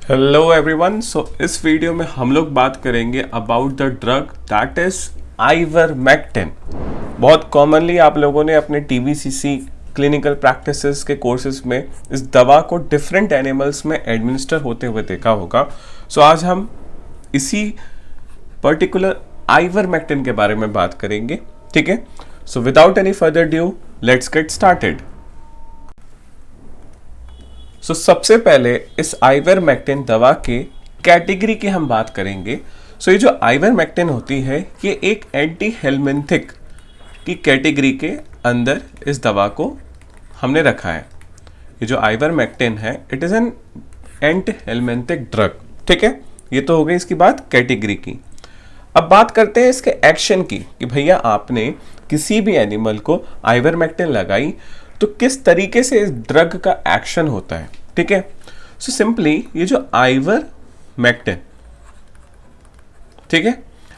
Hello everyone. इस video में हम लोग बात करेंगे about the drug that is ivermectin. बहुत कॉमनली आप लोगों ने अपने टीबीसीसी क्लिनिकल प्रैक्टिसेस के कोर्सेज में इस दवा को डिफरेंट एनिमल्स में एडमिनिस्टर होते हुए देखा होगा। आज हम इसी पर्टिकुलर आइवरमेक्टिन के बारे में बात करेंगे। ठीक है, so without any further due let's get started. सबसे पहले इस आइवरमेक्टिन दवा के कैटेगरी की हम बात करेंगे। ये जो आइवरमेक्टिन होती है ये एक एंटी हेलमिंथिक की कैटेगरी के अंदर इस दवा को हमने रखा है। ये जो आइवरमेक्टिन है it is an anti helminthic drug. ठीक है, ये तो हो गई इसकी बात कैटेगरी की। अब बात करते हैं इसके एक्शन की कि भैया आपने किसी भी एनिमल को आइवरमेक्टिन लगाई तो किस तरीके से इस ड्रग का एक्शन होता है। ठीक है, सिंपली ये जो आइवरमेक्टिन, ठीक है,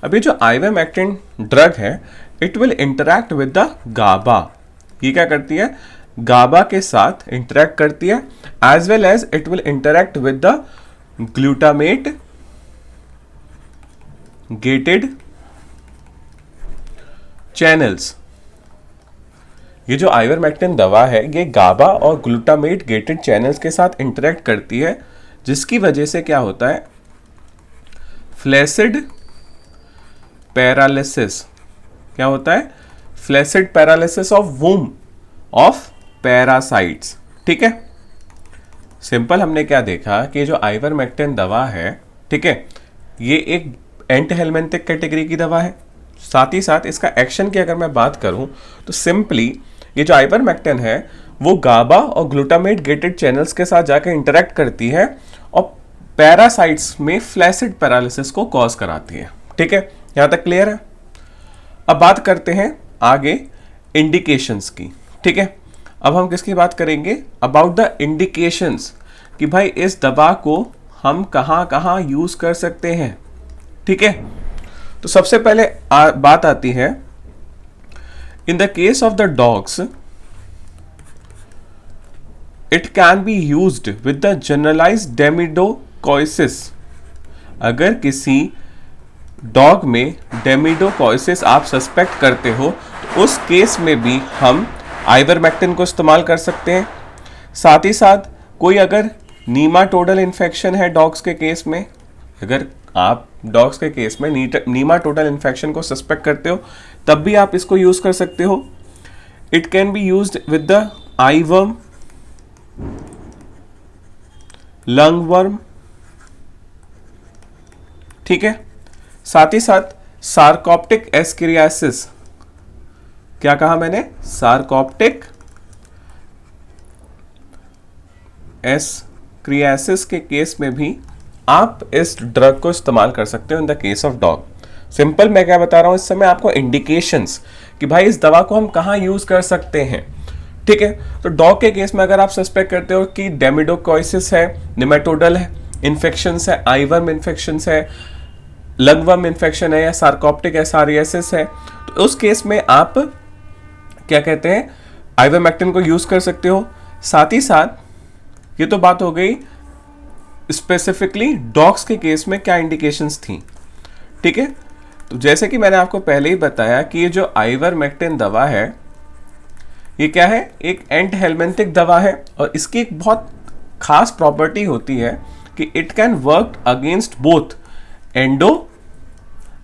अब ये जो आइवरमेक्टिन ड्रग है it will interact with the GABA. ये क्या करती है, गाबा के साथ इंटरैक्ट करती है, as well as it will interact with the glutamate gated channels. ये जो आइवरमेक्टिन दवा है ये गाबा और ग्लूटामेट गेटेड चैनल्स के साथ इंटरेक्ट करती है, जिसकी वजह से क्या होता है, फ्लैसिड पैरालिसिस। क्या होता है, flaccid paralysis of वूम of parasites. ठीक है, सिंपल हमने क्या देखा कि जो आइवरमेक्टिन दवा है, ठीक है, ये एक एंटी हेलमिंथिक कैटेगरी की दवा है। साथ ही साथ इसका एक्शन की अगर मैं बात करूं तो सिंपली ये जो आइवरमेक्टिन है वो गाबा और ग्लूटामेट गेटेड चैनल्स के साथ जाकर इंटरेक्ट करती है और पैरासाइट्स में फ्लैसिड पैरालिसिस को कॉज कराती है। ठीक है, यहां तक क्लियर है। अब बात करते हैं आगे इंडिकेशंस की। ठीक है, अब हम किसकी बात करेंगे, अबाउट द इंडिकेशंस कि भाई इस दवा को हम कहां कहां यूज कर सकते हैं। ठीक है, तो सबसे पहले बात आती है in the case of the dogs it can be used with the generalized demidocoisis। अगर किसी डॉग में डेमिडोकोइसिस आप सस्पेक्ट करते हो तो उस केस में भी हम आइवरमेक्टिन को इस्तेमाल कर सकते हैं। साथ ही साथ कोई अगर नीमाटोडल इन्फेक्शन है डॉग्स के केस में, अगर आप डॉग्स के केस में नीमाटोडल इन्फेक्शन को सस्पेक्ट करते हो तब भी आप इसको यूज कर सकते हो। It can be used with the I worm, lung worm. ठीक है, साथ ही साथ सार्कोप्टिक एस्केरियासिस। क्या कहा मैंने, सार्कोप्टिक एस्केरियासिस के केस में भी आप इस ड्रग को इस्तेमाल कर सकते हो in the case of dog. Simple मैं क्या बता रहा हूं इस समय आपको, इंडिकेशंस कि भाई इस दवा को हम कहां यूज कर सकते हैं। ठीक है, तो डॉग के केस में अगर आप सस्पेक्ट करते हो कि डेमिडोकोइसिस है, निमेटोडल है इन्फेक्शंस है, आईवर्म इन्फेक्शंस है, लंगवर्म इन्फेक्शन है या सार्कोप्टिक एस्केरियासिस है, तो उस केस में आप क्या कहते हैं, आइवरमेक्टिन को यूज कर सकते हो। साथ ही साथ ये तो बात हो गई स्पेसिफिकली डॉग्स के केस में क्या इंडिकेशंस थी। ठीक है, तो जैसे कि मैंने आपको पहले ही बताया कि ये जो आइवरमेक्टिन दवा है ये क्या है, एक एंटी हेलमिंथिक दवा है और इसकी एक बहुत खास प्रॉपर्टी होती है कि it can work against both endo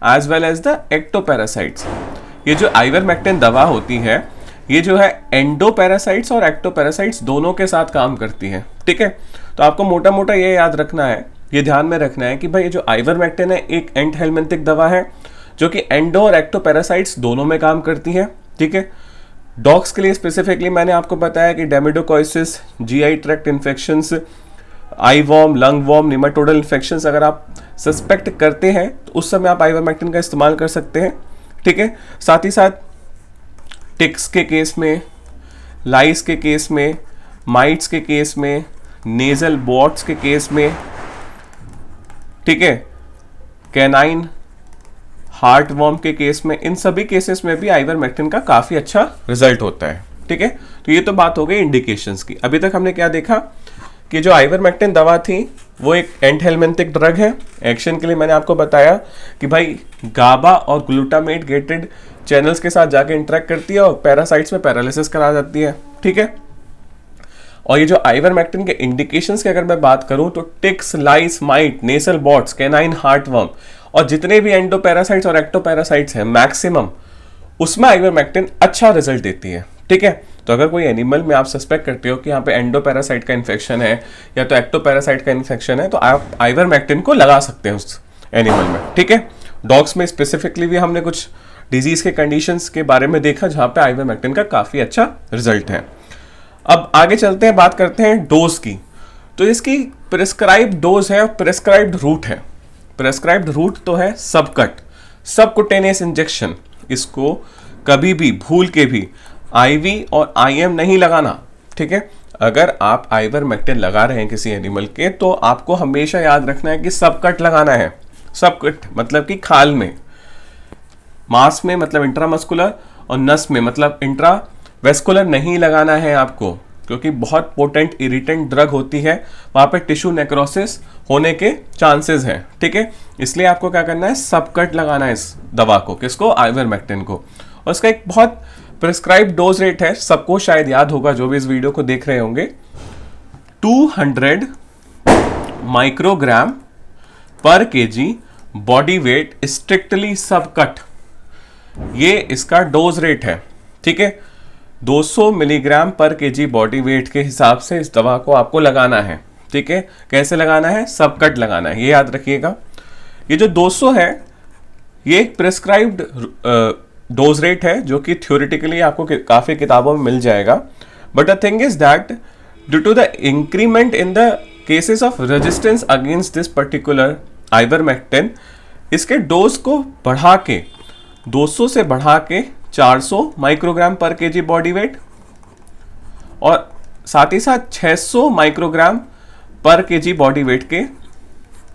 as well as the ectoparasites. ये जो आइवरमेक्टिन दवा होती है ये जो है एंडोपैरासाइट्स और एक्टोपैरासाइट्स दोनों के साथ काम करती है। ठीक है, तो आपको मोटा मोटा ये याद रखना है, ये ध्यान में रखना है कि भाई ये जो आइवरमेक्टिन है एक एंटी हेलमिंथिक दवा है जो कि एंडो और एक्टोपैरासाइट्स दोनों में काम करती है। ठीक है, डॉग्स के लिए स्पेसिफिकली मैंने आपको बताया कि डेमिडोकोइसिस, जीआई ट्रैक्ट इन्फेक्शंस, आई वॉर्म, लंग वॉर्म, निमेटोडल इन्फेक्शंस अगर आप सस्पेक्ट करते हैं तो उस समय आप आइवरमेक्टिन का इस्तेमाल कर सकते हैं। ठीक है, साथ ही साथ टिक्स के केस में, लाइस के केस में, माइट्स के केस में, नेजल बॉट्स के केस में, ठीक है, कैनाइन हार्ट वर्म के केस में, इन सभी केसेस में भी आइवरमेक्टिन का काफी अच्छा रिजल्ट होता है। ठीक है, तो ये तो बात हो गई इंडिकेशंस की। अभी तक हमने क्या देखा कि जो आइवरमेक्टिन दवा थी वो एक एंटीहेलमिंथिक ड्रग है। एक्शन के लिए मैंने आपको बताया कि भाई गाबा और ग्लूटामेट गेटेड चैनल्स के साथ जाके इंटरेक्ट करती है और पैरासाइट्स में पैरालिसिस करा जाती है, ठीक है। और ये जो आइवरमेक्टिन के इंडिकेशंस की अगर मैं बात करूं तो टिक्स, लाइस, माइट, नेसल बॉट्स, कैनाइन हार्टवर्म और जितने भी एंडोपैरासाइट्स और एक्टोपैरासाइट्स हैं मैक्सिमम, उसमें आइवरमेक्टिन अच्छा रिजल्ट देती है, ठीक है। तो अगर कोई एनिमल में आप सस्पेक्ट करते हो कि यहाँ पे एंडोपैरासाइट का इन्फेक्शन है या तो एक्टोपैरासाइट का इन्फेक्शन है, तो आप आइवरमेक्टिन को लगा सकते हैं उस एनिमल में, ठीक है। डॉग्स में स्पेसिफिकली भी हमने कुछ डिजीज के कंडीशंस के बारे में देखा जहां पे आइवरमेक्टिन का काफी अच्छा रिजल्ट है। अब आगे चलते हैं, बात करते हैं डोज की। तो इसकी प्रिस्क्राइब्ड डोज है और प्रिस्क्राइब्ड रूट है। प्रिस्क्राइब्ड रूट तो है सबकट, सबकुटेनियस इंजेक्शन। इसको कभी भी भूल के भी आईवी और आईएम नहीं लगाना, ठीक है। अगर आप आइवरमेक्टिन लगा रहे हैं किसी एनिमल के तो आपको हमेशा याद रखना है कि सबकट लगाना है। सबकट मतलब कि खाल में, मांस में मतलब इंट्रामस्कुलर, और नस में मतलब इंट्रावेस्कुलर नहीं लगाना है आपको, क्योंकि बहुत पोटेंट इरिटेंट ड्रग होती है, वहां पे टिश्यू नेक्रोसिस होने के चांसेस हैं, ठीक है। इसलिए आपको क्या करना है, सबकट लगाना है इस दवा को, किसको, आइवरमेक्टिन को। और इसका एक बहुत प्रिस्क्राइब डोज रेट है, सबको शायद याद होगा जो भी इस वीडियो को देख रहे होंगे, 200 माइक्रोग्राम पर केजी बॉडी वेट स्ट्रिक्टली सबकट, ये इसका डोज रेट है, ठीक है। 200 मिलीग्राम पर केजी बॉडी वेट के हिसाब से इस दवा को आपको लगाना है, ठीक है। कैसे लगाना है, सबकट लगाना है, ये याद रखिएगा। ये जो 200 है ये एक प्रिस्क्राइब्ड डोज रेट है जो कि थ्योरेटिकली आपको काफी किताबों में मिल जाएगा। But the thing is that due to the increment in the cases of resistance against this particular ivermectin, इसके डोज को बढ़ा के 200 से बढ़ा के 400 माइक्रोग्राम पर केजी बॉडी वेट और साथ ही साथ 600 माइक्रोग्राम पर केजी बॉडी वेट के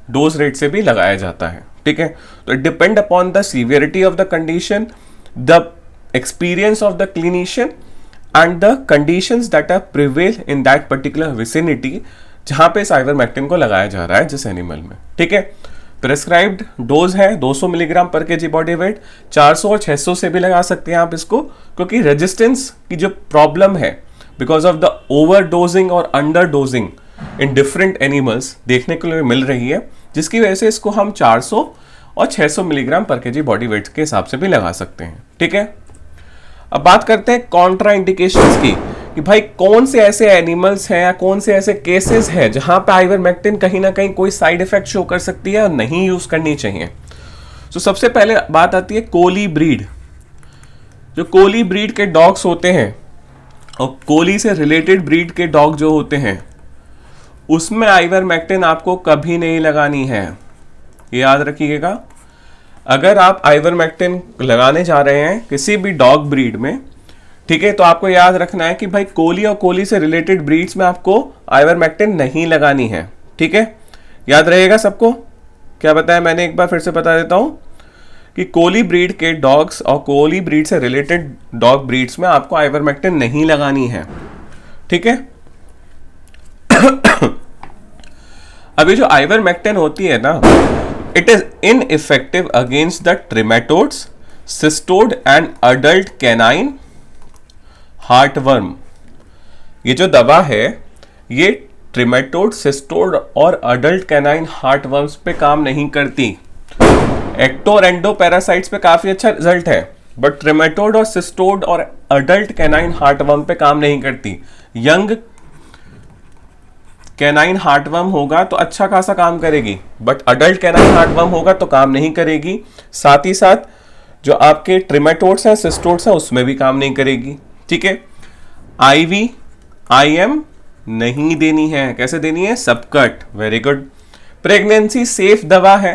डोज रेट से भी लगाया जाता है, ठीक है। तो it depend upon the severity of the condition, the experience of the clinician and the conditions that are prevail in that particular vicinity जहां पे इस आइवरमेक्टिन को लगाया जा रहा है जिस एनिमल में, ठीक है। प्रिस्क्राइब्ड डोज है 200 मिलीग्राम पर केजी बॉडी वेट, 400 और 600 से भी लगा सकते हैं आप इसको, क्योंकि रेजिस्टेंस की जो प्रॉब्लम है because of the overdosing और underdosing in different animals देखने के लिए मिल रही है, जिसकी वजह से इसको हम 400 और 600 मिलीग्राम पर केजी बॉडी वेट के हिसाब से भी लगा सकते हैं, ठीक है। अब बात करते हैं कॉन्ट्रा इंडिकेशंस की, कि भाई कौन से ऐसे एनिमल्स हैं या कौन से ऐसे केसेस हैं जहां पे आइवरमेक्टिन कहीं ना कहीं कोई साइड इफेक्ट शो कर सकती है और नहीं यूज करनी चाहिए। तो सबसे पहले बात आती है कोली ब्रीड। जो कोली ब्रीड के डॉग्स होते हैं और कोली से रिलेटेड ब्रीड के डॉग जो होते हैं उसमें आइवरमेक्टिन आपको कभी नहीं लगानी है, ये याद रखिएगा। अगर आप आइवरमेक्टिन लगाने जा रहे हैं किसी भी डॉग ब्रीड में, ठीक है, तो आपको याद रखना है कि भाई कोली और कोली से रिलेटेड ब्रीड्स में आपको आइवरमेक्टिन नहीं लगानी है, ठीक है। याद रहेगा सबको, क्या बताया मैंने, एक बार फिर से बता देता हूं कि कोली ब्रीड के डॉग्स और कोली ब्रीड से रिलेटेड डॉग ब्रीड्स में आपको आइवरमेक्टिन नहीं लगानी है, ठीक है। अभी जो आइवरमेक्टिन होती है ना, it is ineffective against the trematodes, cestode and adult canine heartworm. ये जो दवा है ये ट्रिमेटोड, सिस्टोड और अडल्ट कैनाइन हार्टवर्म्स पे काम नहीं करती। एक्टो और एंडोपैरासाइट्स पे काफी अच्छा रिजल्ट है, बट ट्रिमेटोड और सिस्टोड और अडल्ट कैनाइन हार्टवर्म पे काम नहीं करती। यंग कैनाइन हार्टवर्म होगा तो अच्छा खासा काम करेगी, बट अडल्ट कैनाइन हार्टवर्म होगा तो काम नहीं करेगी। साथ ही साथ जो आपके ट्रिमेटोड्स हैं, सिस्टोड्स हैं, उसमें भी काम नहीं करेगी, ठीक है। आईवी आईएम नहीं देनी है, कैसे देनी है, सबकट, वेरी गुड। प्रेगनेंसी सेफ दवा है,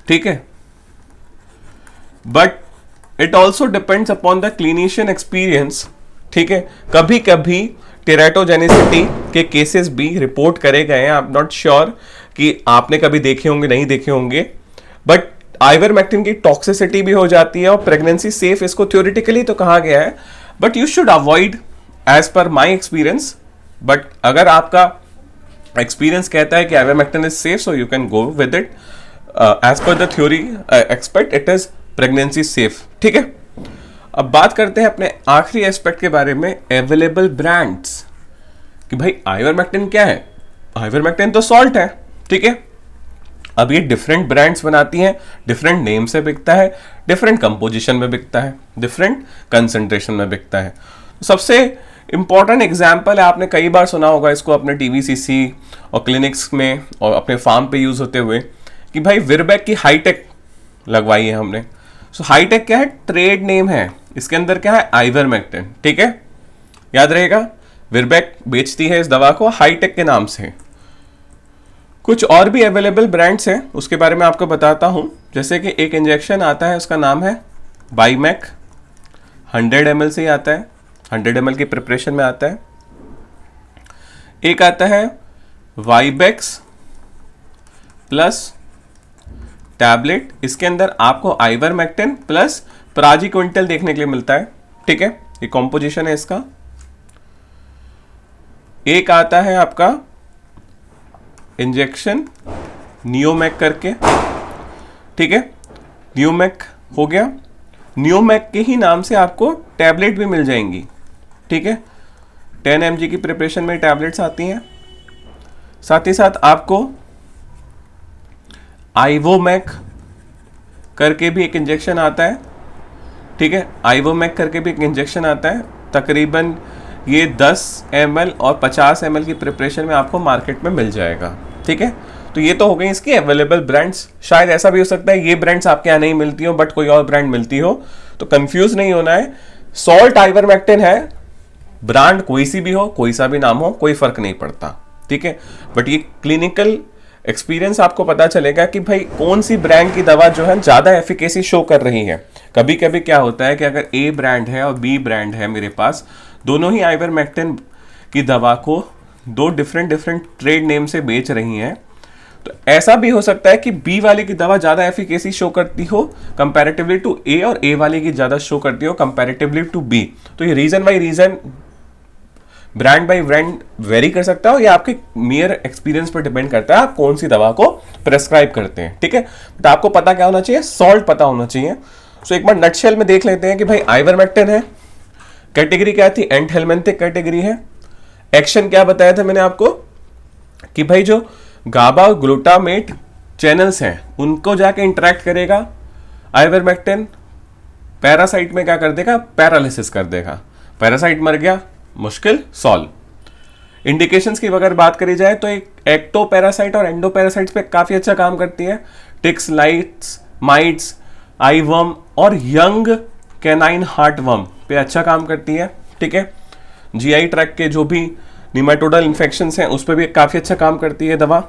ठीक है, but it also depends upon the clinician experience, ठीक है। कभी कभी टेराटोजेनिसिटी के केसेस भी रिपोर्ट करे गए हैं, आई एम नॉट श्योर कि आपने कभी देखे होंगे नहीं देखे होंगे, बट आइवरमेक्टिन की टॉक्सिसिटी भी हो जाती है और प्रेगनेंसी सेफ इसको थ्योरेटिकली तो कहा गया है, but you should avoid as per my experience but अगर आपका एक्सपीरियंस कहता है कि ivermectin is safe, so you can go with it. As per the theory expect, it is pregnancy safe. ठीक है, अब बात करते हैं अपने आखिरी एस्पेक्ट के बारे में, अवेलेबल ब्रांड्स। कि भाई आइवरमेक्टिन क्या है? आइवरमेक्टिन तो सॉल्ट है, ठीक है। अब ये डिफरेंट ब्रांड्स बनाती हैं, डिफरेंट नेम से बिकता है, डिफरेंट कंपोजिशन में बिकता है, डिफरेंट कंसंट्रेशन में बिकता है। सबसे इंपॉर्टेंट एग्जाम्पल है, आपने कई बार सुना होगा इसको अपने टीवीसीसी और क्लिनिक्स में और अपने फार्म पे यूज होते हुए, कि भाई विरबैक की हाईटेक लगवाई है हमने। सो हाईटेक क्या है? ट्रेड नेम है, इसके अंदर क्या है? आइवरमेक्टिन। ठीक है, याद रहेगा, विरबैक बेचती है इस दवा को हाईटेक के नाम से। कुछ और भी अवेलेबल ब्रांड्स हैं, उसके बारे में आपको बताता हूं। जैसे कि एक इंजेक्शन आता है, उसका नाम है बाईमैक, 100 ml से ही आता है, 100 ml की प्रिपरेशन में आता है। एक आता है वाइबेक्स प्लस टैबलेट, इसके अंदर आपको आइवरमेक्टिन प्लस प्राजिक्विंटल देखने के लिए मिलता है। ठीक है, ये कॉम्पोजिशन है इसका। एक आता है आपका इंजेक्शन नियोमैक करके, ठीक है, नियोमैक हो गया। नियोमैक के ही नाम से आपको टैबलेट भी मिल जाएंगी, ठीक है, 10 mg की प्रिपरेशन में टैबलेट्स आती हैं। साथ ही साथ आपको आइवोमैक करके भी एक इंजेक्शन आता है, ठीक है, आइवोमैक करके भी एक इंजेक्शन आता है। तकरीबन ये 10 ml और 50 ml की प्रिपरेशन में आपको मार्केट में मिल जाएगा। ठीक है, तो ये तो हो गई इसकी अवेलेबल ब्रांड्स। शायद ऐसा भी हो सकता है ये ब्रांड्स आपके यहाँ नहीं मिलती हो, बट कोई और ब्रांड मिलती हो, तो कंफ्यूज नहीं होना है। सॉल्ट आइवरमेक्टिन है, ब्रांड कोई सी भी हो, कोई सा भी नाम हो, कोई फर्क नहीं पड़ता। ठीक है, बट ये क्लिनिकल एक्सपीरियंस आपको पता चलेगा कि भाई कौन सी ब्रांड की दवा जो है ज्यादा एफिकेसी शो कर रही है। कभी कभी क्या होता है कि अगर ए ब्रांड है और बी ब्रांड है मेरे पास, दोनों ही आइवरमेक्टिन की दवा को दो डिफरेंट ट्रेड नेम से बेच रही हैं, तो ऐसा भी हो सकता है कि बी वाले की दवा ज्यादा एफिकेसी शो करती हो कंपैरेटिवली टू ए, और ए वाले की ज्यादा शो करती हो कंपैरेटिवली टू बी। तो ये region by region, brand by brand vary कर सकता है, ये आपके मेयर एक्सपीरियंस पर डिपेंड करता है आप कौन सी दवा को प्रेस्क्राइब करते हैं। ठीक है, तो आपको पता क्या होना चाहिए? सॉल्ट पता होना चाहिए। सो एक बार नटशेल में देख लेते हैं कि भाई आइवरमेक्टिन है, कैटेगरी क्या थी? एंटहेलमिंथिक कैटेगरी है। एक्शन क्या बताया था मैंने आपको कि भाई जो गाबा ग्लूटामेट चैनल्स हैं उनको जाके इंटरेक्ट करेगा आइवरमेक्टिन, पैरासाइट में क्या कर देगा? पैरालिसिस कर देगा। पैरासाइट मर गया, मुश्किल सॉल्व। इंडिकेशंस की अगर बात करी जाए तो एक एक्टो पैरासाइट और एंडो पैरासाइट्स पे काफी अच्छा काम करती है। टिक्स, लाइट्स, माइट्स, आईवर्म और यंग कैनाइन हार्टवर्म पे अच्छा काम करती है। ठीक है, जीआई ट्रैक के जो भी निमेटोडल इन्फेक्शंस हैं उस पर भी काफी अच्छा काम करती है दवा।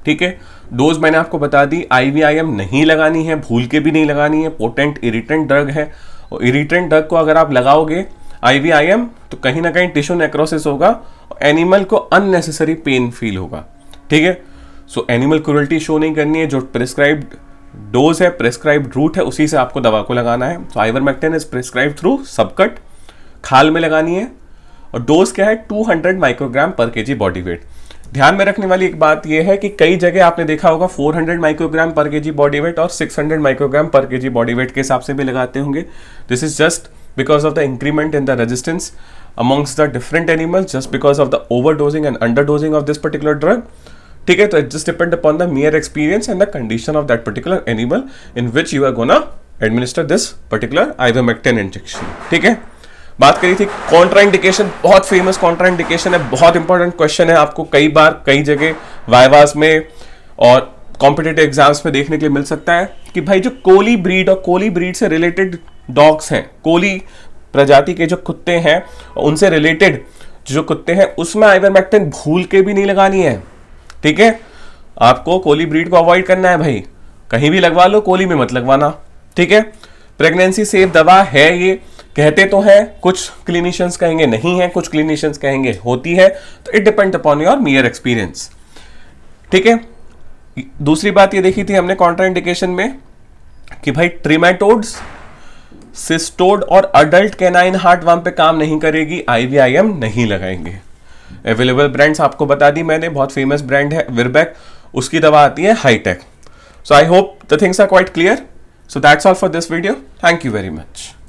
ठीक है, डोज मैंने आपको बता दी, आईवीआईएम नहीं लगानी है, भूल के भी नहीं लगानी है। पोटेंट इरिटेंट ड्रग है, और इरिटेंट ड्रग को अगर आप लगाओगे आईवीआईएम तो कहीं ना कहीं टिश्यू नेक्रोसिस होगा और एनिमल को अननेसेसरी पेन फील होगा। ठीक है, सो एनिमल क्रूरल्टी शो नहीं करनी है। जो प्रिस्क्राइब्ड डोज है, प्रिस्क्राइब्ड रूट है, उसी से आपको दवा को लगाना है। तो आइवरमेक्टिन इज प्रिस्क्राइब्ड थ्रू सबकट, खाल में लगानी है, और डोज क्या है? 200 माइक्रोग्राम पर केजी बॉडी वेट। ध्यान में रखने वाली एक बात यह है कि कई जगह आपने देखा होगा 400 माइक्रोग्राम पर केजी बॉडी वेट और 600 माइक्रोग्राम पर केजी बॉडी वेट के हिसाब से भी लगाते होंगे। This is just because of the increment in the resistance amongst the different animals, just because of the overdosing and underdosing of this particular drug. ठीक है, तो it just depend upon the mere experience and the condition of that particular animal in which you are gonna administer this particular ivermectin injection. ठीक है, बात करी थी contraindication, बहुत famous contraindication है, बहुत इंपॉर्टेंट क्वेश्चन है, आपको कई बार कई जगह वाइवास में और कॉम्पिटिटिव एग्जाम्स में देखने के लिए मिल सकता है कि भाई जो कोली ब्रीड और कोली ब्रीड से रिलेटेड डॉग्स हैं, कोली प्रजाति के जो कुत्ते हैं उनसे रिलेटेड जो कुत्ते हैं, उसमें आइवरमेक्टिन भूल के भी नहीं लगानी है। ठीक है, आपको कोली ब्रीड को अवॉइड करना है भाई, कहीं भी लगवा लो, कोली में मत लगवाना। ठीक है, प्रेगनेंसी सेफ दवा है ये, कहते तो हैं, कुछ क्लिनिशियंस कहेंगे नहीं है, कुछ क्लिनिशियंस कहेंगे होती है, तो it depend upon your mayor experience. ठीक है, दूसरी बात ये देखी थी हमने कॉन्ट्राइंडिकेशन में कि भाई ट्रिमेटोड्स, सिस्टोड और अडल्ट कैनाइन हार्टवर्म पे काम नहीं करेगी, आईवीआईएम नहीं लगाएंगे। अवेलेबल ब्रांड्स आपको बता दी मैंने, बहुत फेमस ब्रांड है विरबैक, उसकी दवा आती है hi tech. So I hope the things are quite clear. So that's all for this video. Thank you very much.